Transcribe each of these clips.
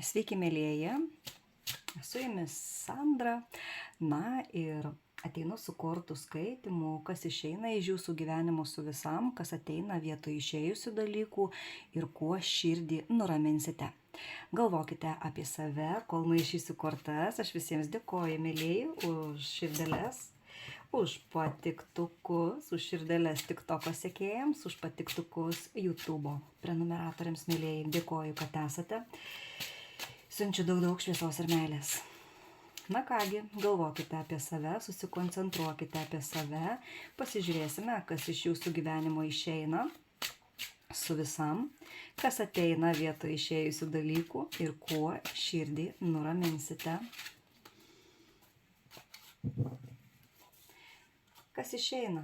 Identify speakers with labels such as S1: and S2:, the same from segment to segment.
S1: Sveiki, mėlyjeji, su jumis Sandra. Na ir ateinu su kortų skaitymu, kas išeina iš jūsų gyvenimo su visam, kas ateina vietoj išėjusių dalykų ir kuo širdį nuraminsite. Galvokite apie save, kol maišysiu kortas. Aš visiems dėkoju, mėlyjeji, už širdeles, už patiktukus, už širdeles TikToko sekėjams, už patiktukus YouTube prenumeratoriams, mėlyjeji. Dėkoju, kad esate. Siunčiu daug šviesos ir meilės. Na kągi, galvokite apie save, susikoncentruokite apie save, pasižiūrėsime, kas iš jūsų gyvenimo išeina su visam, kas ateina vietoj išėjusių dalykų ir kuo širdį nuraminsite. Kas išeina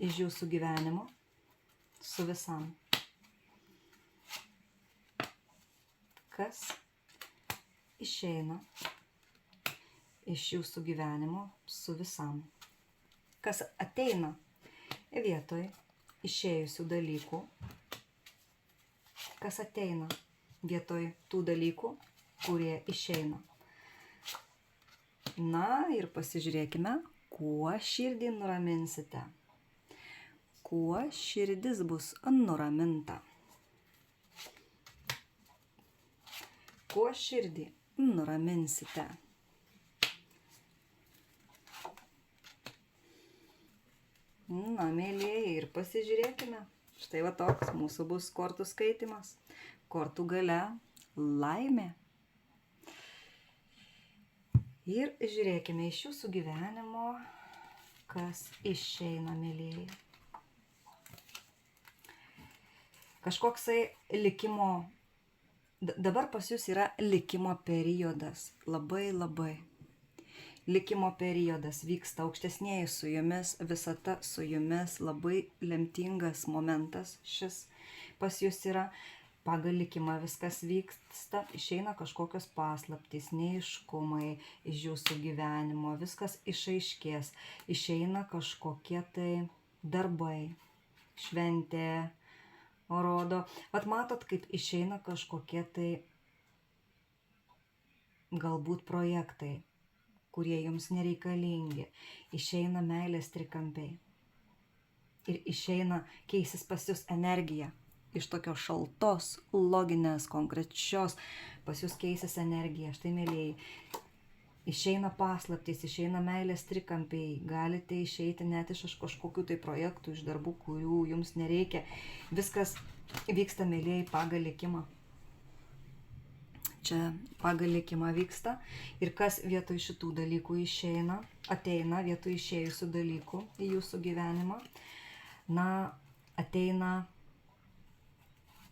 S1: iš jūsų gyvenimo su visam. Kas išeina iš jūsų gyvenimo su visam. Kas ateina vietoj išėjusių dalykų. Kas ateina vietoj tų dalykų, kurie išeina. Na ir pasižiūrėkime, kuo širdį nuraminsite. Kuo širdis bus nuraminta. Kuo širdį nuraminsite. Na, mėlyjeji, ir pasižiūrėkime. Štai va toks mūsų bus kortų skaitimas. Kortų gale laimė. Ir žiūrėkime iš jūsų gyvenimo, kas išeina, mėlyjeji. Kažkoksai likimo, dabar pas jūs yra likimo periodas. Labai. Likimo periodas vyksta, aukštesnieji su jumis, visata su jumis, labai lemtingas momentas šis pas jūs yra, pagal likimą viskas vyksta, išeina kažkokios paslaptys, neaiškumai iš jūsų gyvenimo, viskas išaiškės, išeina kažkokie tai darbai, šventė, rodo, vat matot, kaip išeina kažkokie tai galbūt projektai, kurie jums nereikalingi, išeina meilės trikampiai ir išeina keisis pas jūs energija, iš tokios šaltos, loginės, konkrečios, pas jūs keisis energija, štai mėlyjeji, išeina paslaptys, išeina meilės trikampiai, galite išeiti net iš kažkokių tai projektų, iš darbų, kurių jums nereikia, viskas vyksta, mėlyjeji, pagal likimą. Čia pagal likimą vyksta ir kas vietoj šitų dalykų išeina, ateina vietoj išėjusių dalykų į jūsų gyvenimą. Na, ateina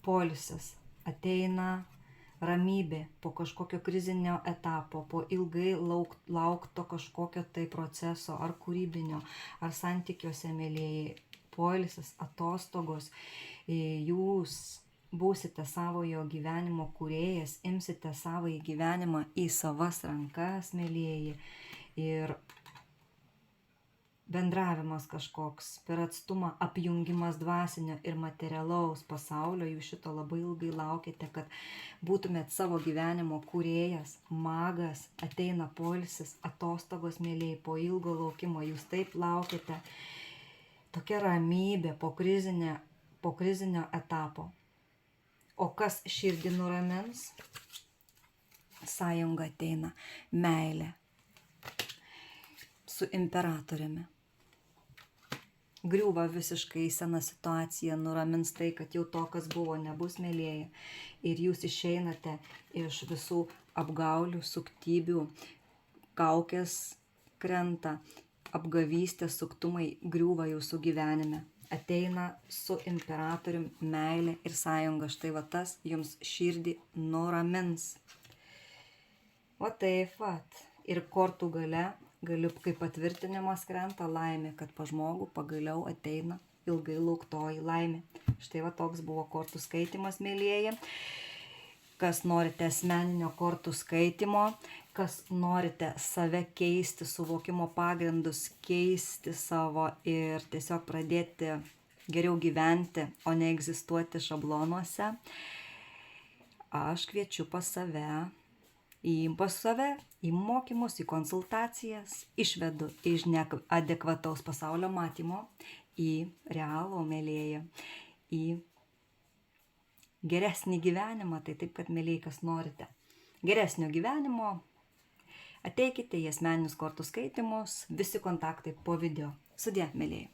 S1: poilsis, ateina ramybė po kažkokio krizinio etapo, po ilgai laukto kažkokio tai proceso ar kūrybinio, ar santykiuose, mėlyjeji, poilsis, atostogos, jūs būsite savojo gyvenimo kūrėjas, imsite savąjį gyvenimą į savas rankas, mėlyjeji, ir bendravimas kažkoks per atstumą, apjungimas dvasinio ir materialaus pasaulio, jūs šito labai ilgai laukite, kad būtumėt savo gyvenimo kūrėjas, magas, ateina poilsis, atostogos, mėlyjeji, po ilgo laukimo, jūs taip laukite, tokia ramybė po krizinio etapo. O kas širdį nuramins? Sąjunga ateina, meilė su imperatoriumi. Griūva visiškai sena situacija, nuramins tai, kad jau to, kas buvo, nebus, mėlyjeji. Ir jūs išeinate iš visų apgaulių, suktybių, kaukės krenta, apgavystės, suktumai griūva jūsų gyvenime. Ateina su imperatorium meilė ir sąjunga. Štai va tas jums širdį nuramins. Va taip vat. Ir kortų gale, kaip patvirtinimas krenta laimė, kad pa žmogų pagaliau ateina ilgai lauktoji laimė. Štai va toks buvo kortų skaitimas, mėlyjeji. Kas norite asmeninio kortų skaitimo, kas norite save keisti, suvokimo pagrindus keisti savo ir tiesiog pradėti geriau gyventi, o ne egzistuoti šablonuose. aš kviečiu pas save, į mokymus, į konsultacijas, išvedu iš neadekvataus pasaulio matymo į realų, mėlėją, į geresnį gyvenimą. Tai taip, kad, mėlėjai, kas norite geresnio gyvenimo, ateikite į asmeninius kortų skaitymus, visi kontaktai po video. Sudie, mėlėjai.